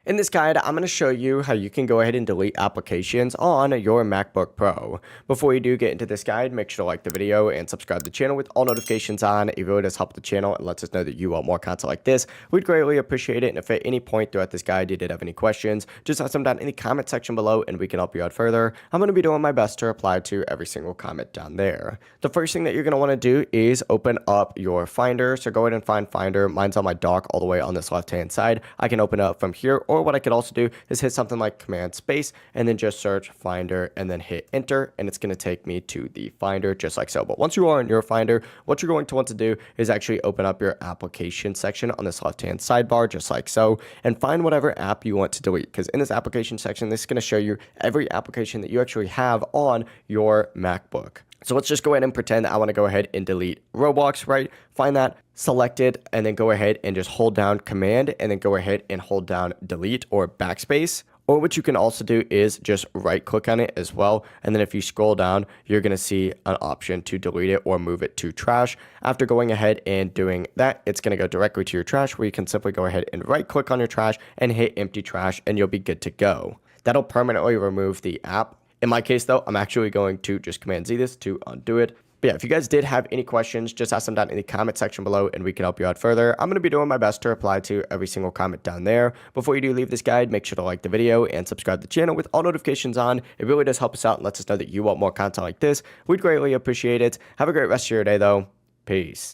In this guide, I'm going to show you how you can go ahead and delete applications on your MacBook Pro. Before you do get into this guide, make sure to like the video and subscribe to the channel with all notifications on. It really does help the channel and lets us know that you want more content like this. We'd greatly appreciate it. And if at any point throughout this guide you did have any questions, just ask them down in the comment section below and we can help you out further. I'm going to be doing my best to reply to every single comment down there. The first thing that you're going to want to do is open up your Finder. So go ahead and find Finder. Mine's on my dock all the way on this left-hand side. I can open it up from here, or what I could also do is hit something like Command Space and then just search Finder and then hit Enter, and it's going to take me to the Finder just like so. But once you are in your Finder, what you're going to want to do is actually open up your application section on this left-hand sidebar just like so, and find whatever app you want to delete, because in this application section, this is going to show you every application that you actually have on your MacBook. So let's just go ahead and pretend that I want to go ahead and delete Roblox, right? Find that, select it, and then go ahead and just hold down Command and then go ahead and hold down Delete or Backspace. Or what you can also do is just right click on it as well. And then if you scroll down, you're going to see an option to delete it or move it to trash. After going ahead and doing that, it's going to go directly to your trash, where you can simply go ahead and right click on your trash and hit empty trash, and you'll be good to go. That'll permanently remove the app. In my case, though, I'm actually going to just Command Z this to undo it. But yeah, if you guys did have any questions, just ask them down in the comment section below and we can help you out further. I'm going to be doing my best to reply to every single comment down there. Before you do leave this guide, make sure to like the video and subscribe to the channel with all notifications on. It really does help us out and lets us know that you want more content like this. We'd greatly appreciate it. Have a great rest of your day, though. Peace.